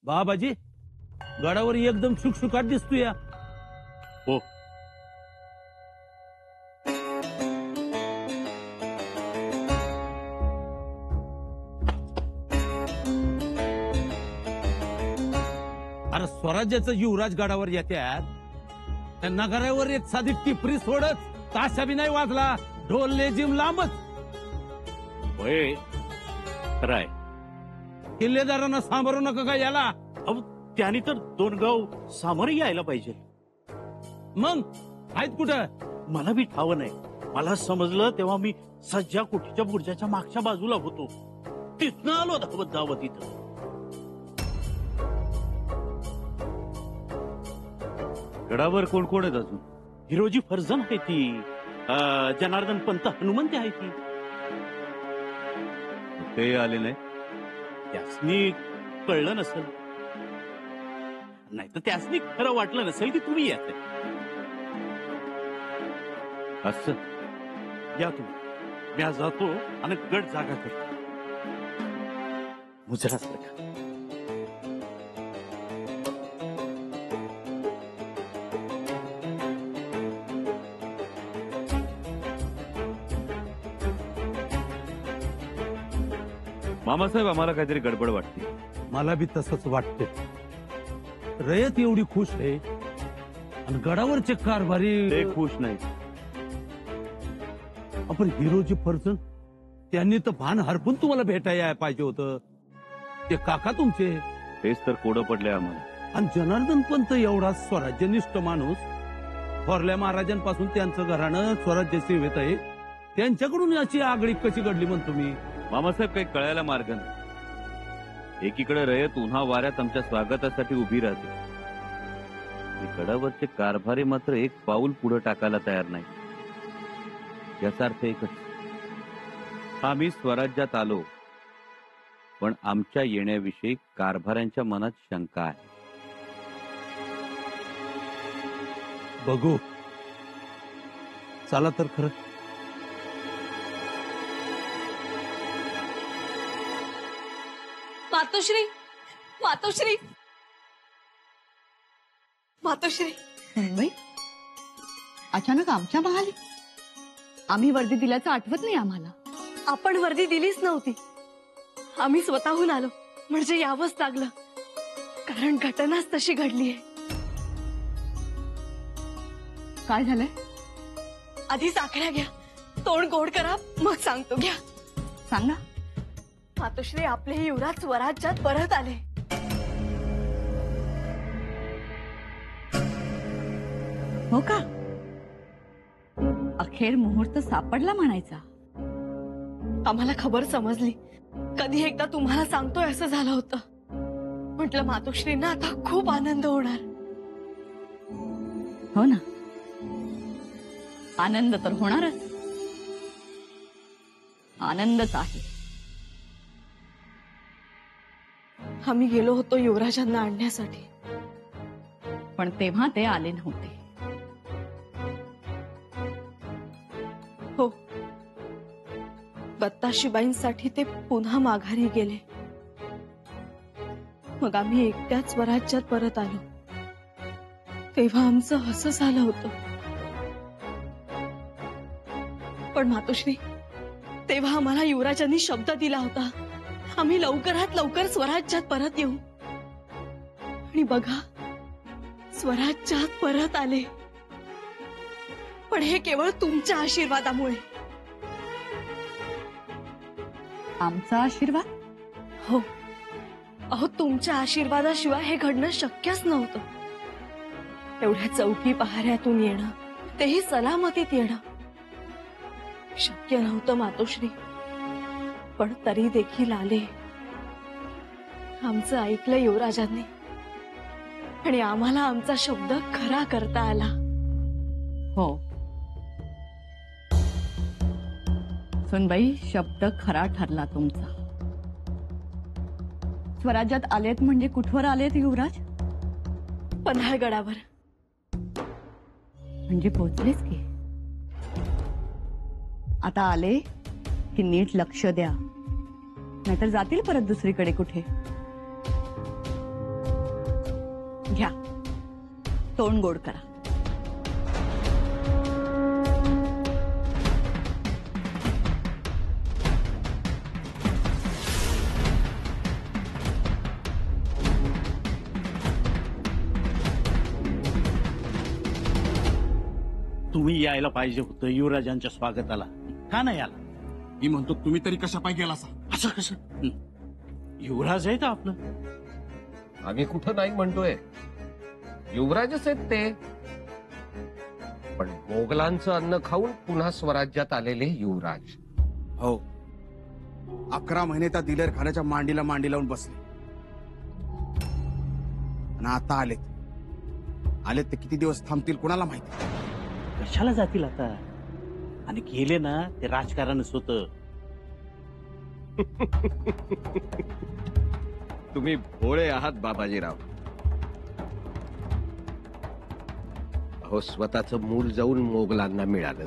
बाबाजी गडावर एकदम शुकशुकाट दिसतो या. हो. अरे स्वराज्याचं युवराज गडावर येत्यात, त्या नगरावर एक साधी टिपरी सोडत ताशा बी नाही वाजला, ढोल लेझिम लांबच. होय खराय. किल्लेदारांना सांभाळू नका का याला. अहो त्याने तर 2 गाव सामोरे यायला पाहिजे. मग आहेत कुठं? मला बी ठाव नाही. मला समजलं तेव्हा मी सज्जा कुटीच्या बुर्जाच्या मागच्या बाजूला होतो. तिथनं आलो धावत धावत इथं. गडावर कोण कोण आहेत अजून? हिरोजी फर्जन आहे ती, जनार्दन पंत हनुमंत आहे ती. ते आले नाही? त्यासनी कळलं नसेल, नाही तर त्यासनी खरं वाटलं नसेल की तुम्ही येत असं या तुम्ही. मी आज जातो आणि गड जागा करतो. मुजरा सरकार. मामासाहेब, आम्हाला काहीतरी गडबड वाटते. मला बी तसंच वाटते. रयत एवढी खुश आहे आणि गडावरचे कारभारी ते खुश नाही. आपण हिरोजी फर्जन त्यांनी तर भान हरपून तुम्हाला भेटायला पाहिजे होतं. ते काका तुमचे, तेच तर कोडं पडले आम्हाला. आणि जनार्दन पंत एवढा स्वराज्यनिष्ठ माणूस, थोरल्या महाराजांपासून त्यांचं घराणं स्वराज्य सेवेत आहे, त्यांच्याकडून याची आगळी कशी घडली म्हणतो मी. मामासाहेब, काही कळायला मार्ग नाही. एकीकडे रयत उन्हा वाऱ्यात आमच्या स्वागतासाठी उभी राहते, गडावरचे कारभारी मात्र एक पाऊल पुढे टाकायला तयार नाही. याचा अर्थ एकच, आम्ही स्वराज्यात आलो, पण आमच्या येण्याविषयी कारभाऱ्यांच्या मनात शंका आहे. बघू, चला तर खरं. मातोश्री, मातोश्री, मातोश्री. बाई, अचानक आमच्या महाली? आम्ही वर्दी दिल्याचं आठवत नाही आम्हाला. आपण वर्दी दिलीच नव्हती. आम्ही स्वतःहून आलो, म्हणजे यावंच लागलं, कारण घटनाच तशी घडलीये. काय झालंय? आधी साखळ्या घ्या, तोंड गोड करा, मग सांगतो. घ्या. सांगा. मातोश्री, आपले युवराज स्वराज्यात परत आले. हो का? अखेर मुहूर्त सापडला म्हणायचा. आम्हाला खबर समजली, कधी एकदा तुम्हाला सांगतोय असं झालं होतं. म्हटलं मातोश्रींना आता खूप आनंद होणार. हो ना, आनंद तर होणारच. आनंदच आहे. आम्ही गेलो होतो युवराजांना आणण्यासाठी, पण तेव्हा ते आले नव्हते. हो, बत्ताशीबाईंसाठी ते पुन्हा माघारी गेले. मग आम्ही एकट्याच स्वराज्यात परत आलो. तेव्हा आमचं असं झालं होतं. पण मातोश्री, तेव्हा आम्हाला युवराजांनी शब्द दिला होता, आम्ही लवकरात लवकर स्वराज्यात परत येऊ. आणि बघा, स्वराज्यात परत आले. पण हे केवळ तुमच्या आशीर्वादामुळे. आमचा आशीर्वाद? हो, अहो, तुमच्या आशीर्वादाशिवाय हे घडणं शक्यच नव्हतं. एवढ्या चौकी पहाऱ्यातून येणं, तेही सलामतीत येणं शक्य नव्हतं मातोश्री. पण तरी देखील आले. आमचं ऐकलं युवराजांनी, आणि आम्हाला आमचा शब्द खरा करता आला. हो सुनबाई, शब्द खरा ठरला तुमचा. स्वराज्यात आलेत म्हणजे कुठवर आलेत युवराज? पन्हाळगडावर. म्हणजे पोहोचलेच की. आता आले की नीट लक्ष द्या, नाहीतर जातील परत दुसरीकडे कुठे. घ्या, तोंड गोड करा. तुम्ही यायला पाहिजे होतं युवराजांच्या स्वागताला. का नाही आला? मी म्हणतो तुम्ही तरी कशा पाय गेला असा. असं कसं? युवराज आहे का आपलं? आम्ही कुठं नाही म्हणतोय, युवराजच आहेत ते. पण मोगलांचं अन्न खाऊन पुन्हा स्वराज्यात आलेले युवराज. हो, 11 महिने त्या दिलेर खानाच्या मांडीला मांडी लावून बसले आणि आता आलेत ते किती दिवस थांबतील कोणाला माहिती. कशाला जातील आता? आणि गेले ना ते राजकारणच होतं. तुम्ही भोळे आहात बाबाजीराव. अहो, स्वतःचं मूल जाऊन मोगलांना मिळालं.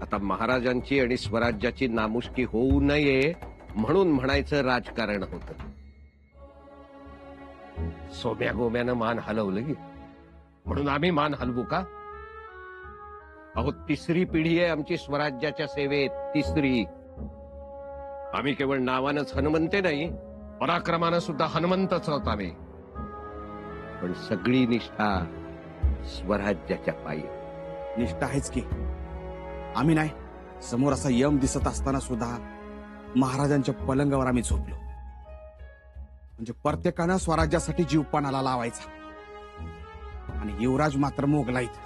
आता महाराजांची आणि स्वराज्याची नामुष्की होऊ नये म्हणून म्हणायचं राजकारण होत. सोम्या गोम्यानं मान हलवलं की म्हणून आम्ही मान हलवू का? अहो, 3री पिढी आहे आमची स्वराज्याच्या सेवेत. 3री. आम्ही केवळ नावानंच हनुमंते नाही, पराक्रमानं सुद्धा हनुमंतच आहोत आम्ही. पण सगळी निष्ठा स्वराज्याच्या पायी. निष्ठा आहेच की. आम्ही नाही, समोर असा यम दिसत असताना सुद्धा महाराजांच्या पलंगावर आम्ही झोपलो. म्हणजे प्रत्येकानं स्वराज्यासाठी जीवपणाला लावायचा. आणि युवराज मात्र मोगलाईत.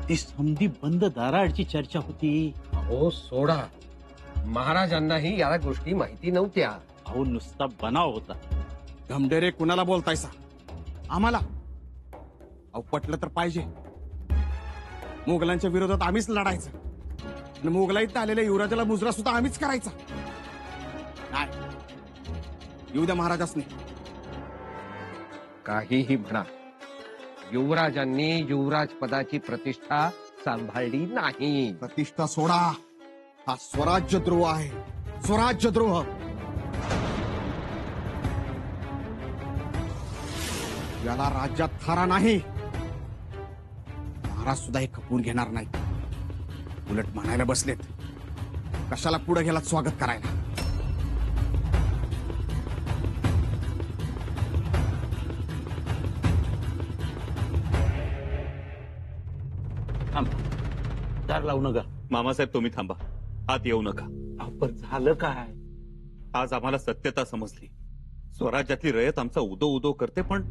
ती समधी बंद दाराआडची चर्चा होती. अहो सोडा, महाराजांनाही या गोष्टी माहिती नव्हत्या. अहो, नुसता बनाव होता. घमडेरे कुणाला बोलतायसा? आम्हाला. अहो, पटलं तर पाहिजे. मोगलांच्या विरोधात आम्हीच लढायचं आणि मोगलाईत आलेल्या युवराजाला मुजरा सुद्धा आम्हीच करायचा. नाही, येऊ द्या महाराजासनी. काहीही म्हणा, युवराजांनी युवराज पदाची प्रतिष्ठा सांभाळली नाही. प्रतिष्ठा सोडा, हा स्वराज्यद्रोह आहे. स्वराज्यद्रोह. याला राज्यात थारा नाही. महाराज सुद्धा हे खपवून घेणार नाही. उलट म्हणायला बसलेत, कशाला पुढे गेलात स्वागत करायला. दार लावू नका. मामासाहेब तुम्ही थांबा, आत येऊ नका. पण झालं काय? आज आम्हाला सत्यता समजली. स्वराज्यातली रयत आमचा उदो उदो करते, पण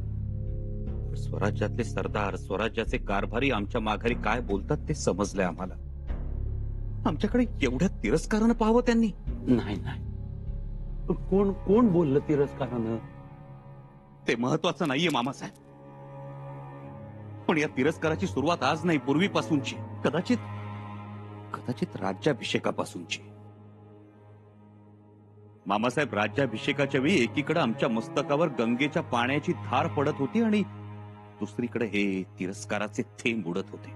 स्वराज्यातले सरदार, स्वराज्याचे कारभारी आमच्या माघारी काय बोलतात ते समजलंय आम्हाला. आमच्याकडे एवढ्या तिरस्कारानं पाहावं त्यांनी. नाही. पण कोण बोललं तिरस्कारानं? ते महत्वाचं नाहीये मामासाहेब. पण या तिरस्काराची सुरुवात आज नाही, पूर्वीपासूनची. कदाचित राज्याभिषेकापासूनची. मामासाहेब, राज्याभिषेकाच्या वेळी एकीकडे आमच्या मस्तकावर गंगेच्या पाण्याची धार पडत होती आणि दुसरीकडे हे तिरस्काराचे थेंब उडत होते.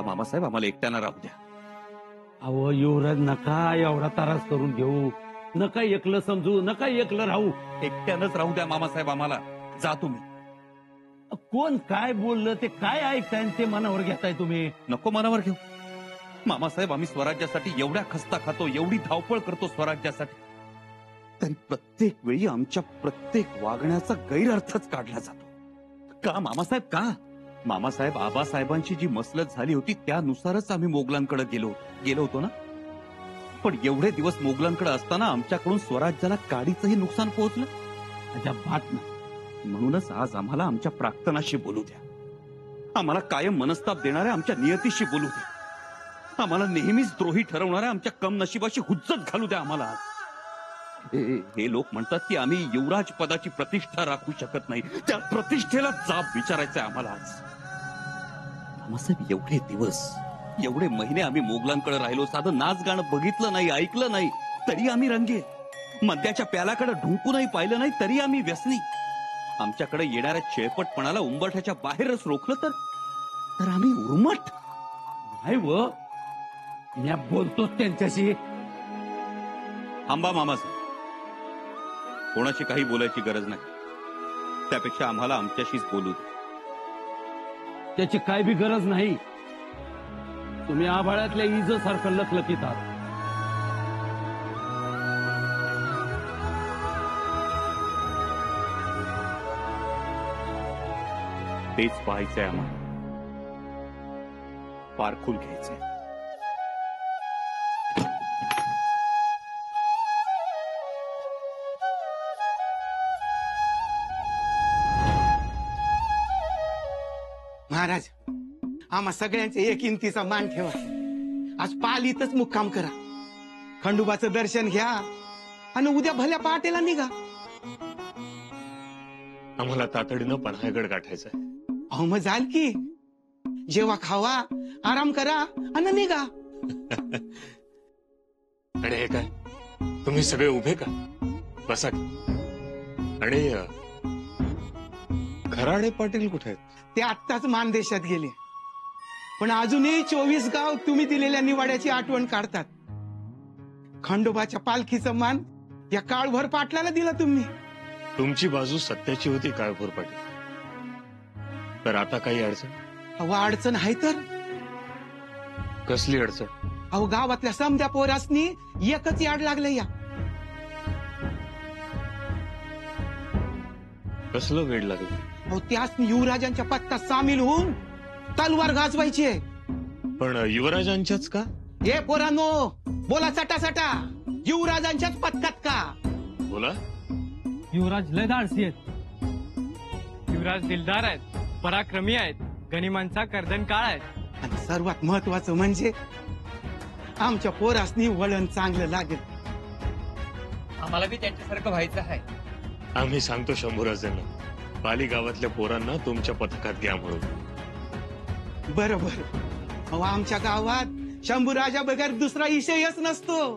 मामासाहेब, आम्हाला एकट्यानं राहू द्या. अहो युवराज, नका एवढा त्रास करून घेऊ. नका एकलं समजू, नका एकलं राहू. एकट्यानंच राहू द्या मामासाहेब आम्हाला. जा तुम्ही. कोण काय बोललं ते काय ऐकताय ते मनावर घेताय तुम्ही? नको मनावर घेऊ मामासाहेब. आम्ही स्वराज्यासाठी एवढ्या खस्ता खातो, एवढी धावपळ करतो स्वराज्यासाठी, तरी प्रत्येक वेळी आमच्या प्रत्येक वागण्याचा गैरअर्थच काढला जातो. का मामासाहेब, का? मामासाहेब, आबासाहेबांची जी मसलत झाली होती त्यानुसारच आम्ही मोगलांकडे गेलो होतो ना. पण एवढे दिवस मोगलांकडे असताना आमच्याकडून स्वराज्याला काडीचंही नुकसान पोहोचलं. अजिबात नाही. म्हणूनच आज आम्हाला आमच्या प्राक्तनाशी बोलू द्या. आम्हाला कायम मनस्ताप देणाऱ्या आमच्या नियतीशी बोलू द्या. आम्हाला नेहमीच द्रोही ठरवणाऱ्या आमच्या कम नशिबाशी हुज्जत घालू द्या आम्हाला आज. हे लोक म्हणतात की आम्ही युवराज पदाची प्रतिष्ठा राखू शकत नाही. त्या प्रतिष्ठेला जाब विचारायचा आम्हाला आज. मामासाहेब, एवढे दिवस, एवढे महिने आम्ही मोगलांकडे राहिलो, साधं नाच गाणं बघितलं नाही, ऐकलं नाही, तरी आम्ही रंगे. मद्याच्या प्यालाकडे ढुंकूनही पाहिलं नाही, तरी आम्ही व्यसनी. आमच्याकडे येणाऱ्या शेळपटपणाला उंबरठ्याच्या बाहेरच रोखलं तर आम्ही उर्मट. नाही व, मी बोलतोच त्यांच्याशी. थांबा मामासाहेब, कोणाशी काही बोलायची गरज नाही. त्यापेक्षा आम्हाला आमच्याशीच बोलू दे. त्याची काय बी गरज नाही. तुम्ही आभाळातल्या इजेसारखं लखलखीत आहात. तेच पाहायचंय आम्हाला. पारखून घ्यायचंय. महाराज, आम्हा सगळ्यांचे एक इंतीचा मान ठेवा. आज पालीतच मुक्काम करा. खंडोबाचं दर्शन घ्या आणि उद्या भल्या पहाटेला निघा. आम्हाला तातडीनं पन्हाळगड गाठायचा आहे. अहो मग जाल की. जेव्हा खावा, आराम करा आणि निघा. आणि हे काय, तुम्ही सगळे उभे का? बसा की. आणि खराडे पाटील कुठे आहेत? ते आत्ताच मानदेशात गेले, पण अजूनही 24 गाव तुम्ही दिलेल्या निवाड्याची आठवण काढतात. खंडोबाच्या पालखीचं मान या काळभर पाटलाला दिला तुम्ही. तुमची बाजू सत्याची होती काळभोर पाटील. तर आता काही अडचण? अहो अडचण आहे तर. कसली अडचण? अहो गावातल्या समध्या पोरासनी एकच याड लागले. या कसलं वेळ लागलं? अहो त्यासनी युवराजांच्या पथकात सामील होऊन तलवार गाजवायची आहे. पण युवराजांच्याच का? हे पोरांनो, बोला सटासटा. युवराजांच्याच पथकात का? बोला. युवराज लय धाडसी आहेत. युवराज दिलदार आहेत, पराक्रमी आहेत, गनिमांचा कर्दन काळ आहेत. आणि सर्वात महत्वाचं म्हणजे आमच्या पोरासनी वळण चांगलं लागेल. आम्हाला बी त्यांच्यासारखं व्हायचं आहे. आम्ही सांगतो शंभूराजांना, पाली गावातल्या पोरांना तुमच्या पथकात घ्या म्हणून. बरोबर. अहो आमच्या गावात शंभूराजा बगैर दुसरा विषयच नसतो.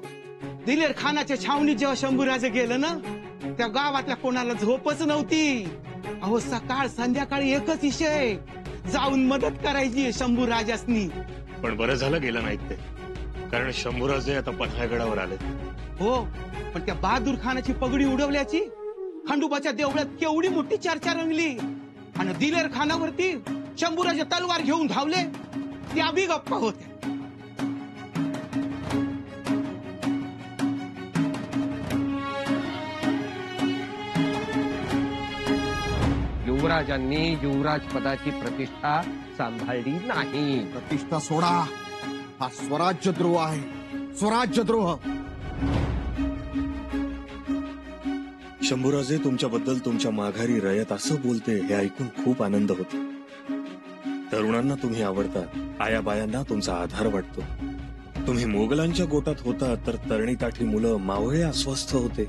दिलेर खानाच्या छावणीत जेव्हा शंभूराजा गेलं ना, त्या गावातल्या कोणाला झोपच नव्हती. अहो सकाळ संध्याकाळी एकच विषय, जाऊन मदत करायची शंभूराजासनी. पण बरं झालं गेलं नाहीत ते, कारण शंभूराजे आता पन्हाळगडावर आले. हो, पण त्या बहादूर खानाची पगडी उडवल्याची खंडोबाच्या देवळात केवढी मोठी चर्चा रंगली. आणि दिलेर खानावरती शंभूराजे तलवार घेऊन धावले, त्या बी गप्पा होत्या. युवराजांनी युवराज पदाची प्रतिष्ठा सांभाळली नाही. प्रतिष्ठा सोडा. हा स्वराज्यद्रोह आहे. स्वराज्यद्रोह. शंभूराजे तुमच्याबद्दल तुमच्या माघारी रयत असं बोलते हे ऐकून खूप आनंद होतो. तरुणांना तुम्ही आवडता, आयाबायांना तुमचा आधार वाटतो. तुम्ही मोगलांच्या गोटात होता तर तरणी ताठी मुलं मावळे अस्वस्थ होते,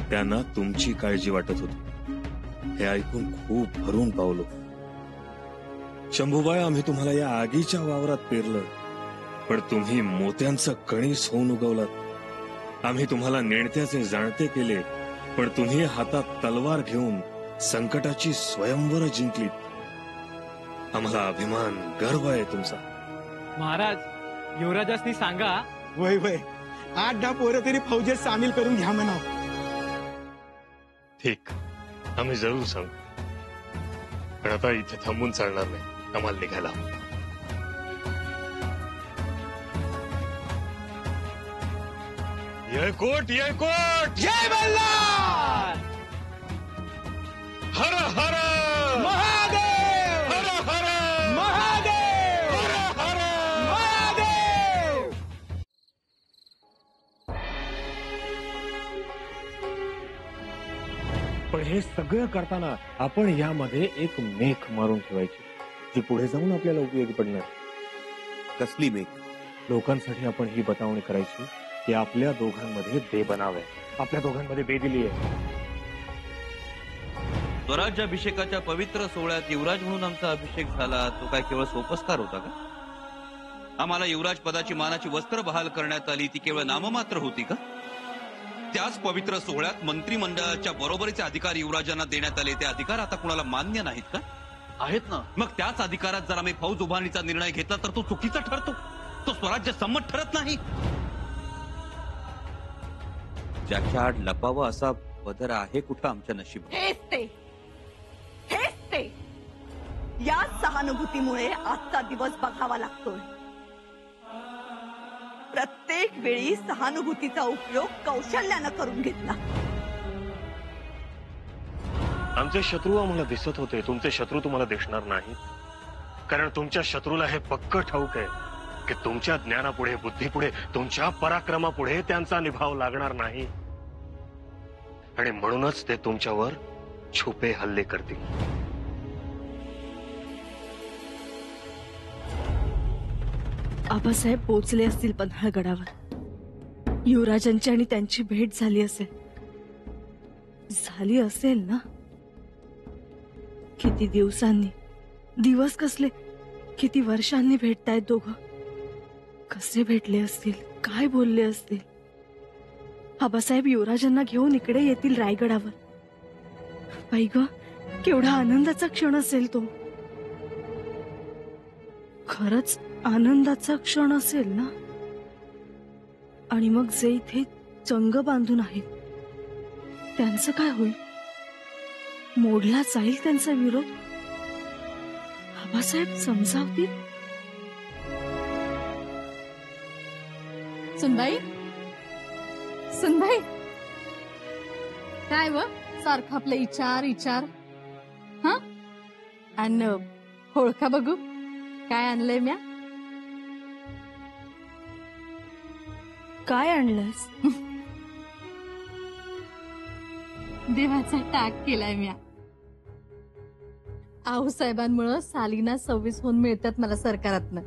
त्यांना तुमची काळजी वाटत होती. हे ऐकून खूप भरून पावलो. शंभूबाई, आम्ही तुम्हाला या आगीच्या वावरात पेरलं, पण तुम्ही मोत्यांचं कणीस होऊन उगवलात. आम्ही तुम्हाला नेणत्याचे जाणते केले, पण तुम्ही हातात तलवार घेऊन संकटाची स्वयंवर जिंकलीत. आम्हाला अभिमान, गर्व आहे तुमचा. महाराज, युवराजासनी सांगा. वय वय 8-10 पोरं तरी फौजेत सामील करून घ्या म्हणा. ठीक, आम्ही जरूर सांगू. पण आता इथे थांबून चालणार नाही, आम्हाला निघायला हवं. यळकोट, यळकोट! जय मल्हार! हर हर महादेव! हर हर महादेव! हर हर महादेव! पण हे सगळं करताना आपण यामध्ये एक मेख मारून ठेवायची, जी पुढे जाऊन आपल्याला उपयोगी पडणार. कसली मेघ? लोकांसाठी आपण ही बतावणी करायची की आपल्या दोघांमध्ये बेबनाव आहे, आपल्या दोघांमध्ये बेदिली आहे. स्वराज्याभिषेकाच्या पवित्र सोहळ्यात युवराज म्हणून आमचा अभिषेक झाला, तो काय केवळ सोपस्कार होता का? आम्हाला युवराज पदाची मानाची वस्त्र बहाल करण्यात आली, ती केवळ नाममात्र होती का? त्याच पवित्र सोहळ्यात मंत्रिमंडळाच्या बरोबरीचे अधिकार युवराजांना देण्यात आले, ते अधिकार आता कुणाला मान्य नाहीत का? आहेत ना. मग त्याच अधिकारात जर आम्ही फौज उभारणीचा निर्णय घेतला तर तो चुकीचा ठरतो, तो स्वराज्य संमत ठरत नाही. ज्याच्या आड लपावा असा पदर आहे कुठं आमच्या नशिबात. हेच ते या सहानुभूतीमुळे आजचा दिवस बघावा लागतोय. प्रत्येक वेळी सहानुभूतीचा उपयोग कौशल्यानं करून घेतला. आमचे शत्रू आम्हाला दिसत होते, तुमचे शत्रू तुम्हाला दिसणार नाही, कारण तुमच्या शत्रूला हे पक्क ठाऊक आहे की तुमच्या ज्ञानापुढे, बुद्धीपुढे, तुमच्या पराक्रमापुढे त्यांचा निभाव लागणार नाही, आणि म्हणूनच ते तुमच्यावर छुपे हल्ले करतील. आबासाहेब पोचले असतील पन्हाळगडावर. युवराजांची आणि त्यांची भेट झाली असेल ना. किती दिवसांनी, दिवस कसले, किती वर्षांनी भेटतायत दोघं. कसे भेटले असतील, काय बोलले असतील. आबासाहेब युवराजांना घेऊन इकडे येतील रायगडावर. बाई ग, केवढा आनंदाचा क्षण असेल तो. खरंच आनंदाचा क्षण असेल ना. आणि मग जे इथे चंग बांधून आहेत त्यांचं काय होईल? मोडला जाईल त्यांचा विरोध? आबासाहेब समजावतील? सुनबाई, सुनबाई, काय व सारखं आपलं इचार हा. आणि होळका बघू काय आणलंय म्या. काय आणलंस? देवाचा टाक केलाय म्या. आऊसाहेबांमुळं सालीना 26 होऊन मिळतात मला सरकारातनं.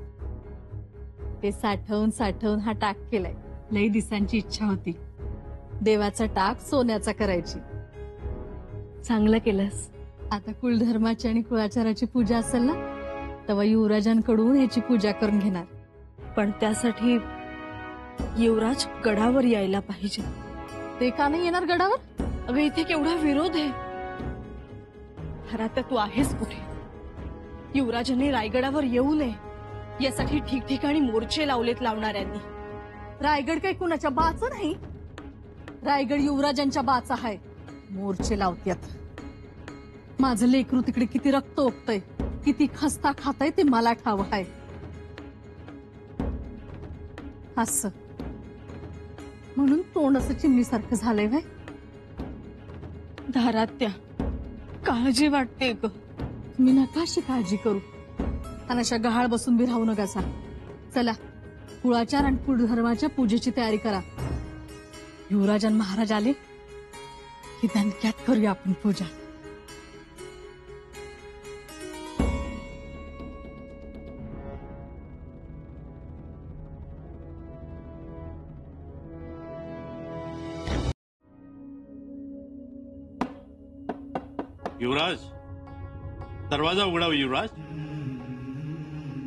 ते साठवून हा टाक केलाय. लई दिसांची इच्छा होती देवाचा टाक सोन्याचा करायची. चांगलं केलंस. आता कुलधर्माची आणि कुळाचाराची पूजा असेल ना, तेव्हा युवराजांकडून ह्याची पूजा करून घेणार. पण त्यासाठी युवराज गडावर यायला पाहिजे. ते का नाही येणार गडावर? अगं इथे केवढा विरोध आहे. खरं तू आहेस कुठे? युवराजांनी रायगडावर येऊ नये यासाठी ठिकठिकाणी मोर्चे लावलेत लावणाऱ्यांनी. रायगड काही कुणाच्या बाचं नाही, रायगड युवराजांच्या बाचा आहे. मोर्चे लावत्यात. माझं लेकरू तिकडे किती रक्त ओकतय, किती खस्ता खाताय ते मला ठाव आहे. असं म्हणून तोंड असं चिमणीसारखं झालंय व्हय. धारात्या, काळजी वाटते ग. तुम्ही नका अशी काळजी करू आणि अशा गहाळ बसून बी राहू नका. चला कुळाचार आणि कुळधर्माच्या पूजेची तयारी करा. युवराजन महाराज आले की दणक्यात करूया आपण पूजा. युवराज, दरवाजा उघडाव. युवराज.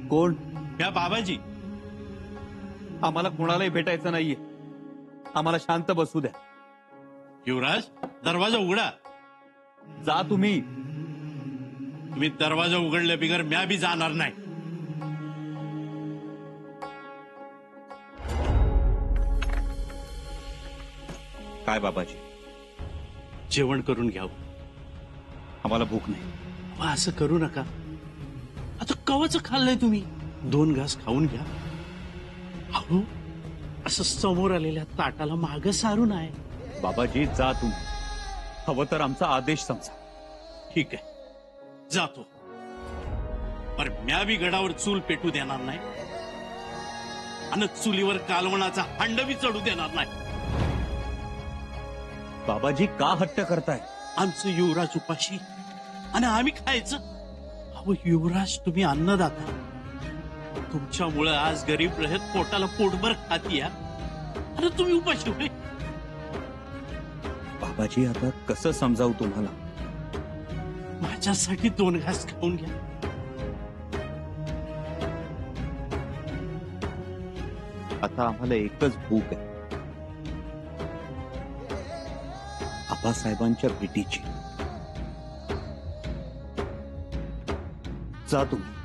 कोण? या बाबाजी. आम्हाला कोणालाही भेटायचं नाहीये. आम्हाला शांत बसू द्या. युवराज, दरवाजा उघडा. जा तुम्ही. तुम्ही दरवाजा उघडल्या बिगर म्या बी जाणार नाही. काय बाबाजी? जेवण करून घ्यावं. आम्हाला भूक नाही. असं करू नका. आता कवाचं खाल्लंय तुम्ही? 2 घास खाऊन घ्या. अहो, असं समोर आलेल्या ताटाला माग सारून आहे. बाबाजी जा तुम्ही. हवं तर आमचा आदेश समजा. ठीक आहे, जातो. पर म्या बी गडावर चूल पेटू देणार नाही आणि चुलीवर कालवणाचा हांड बी चढू देणार नाही. बाबाजी का हट्ट करताय? आमचं युवराज उपाशी आणि आम्ही खायचं. अहो युवराज, तुम्ही अन्नदाता. तुमच्यामुळे आज गरीब रहित पोटाला पोटभर खातीया आणि तुम्ही उपाशी होय. बाबाजी आता कसं समजावू तुम्हाला? माझ्यासाठी 2 घास खाऊन घ्या. आता आम्हाला एकच भूक आहे, आबासाहेबांच्या भेटीची. जा तुम्ही.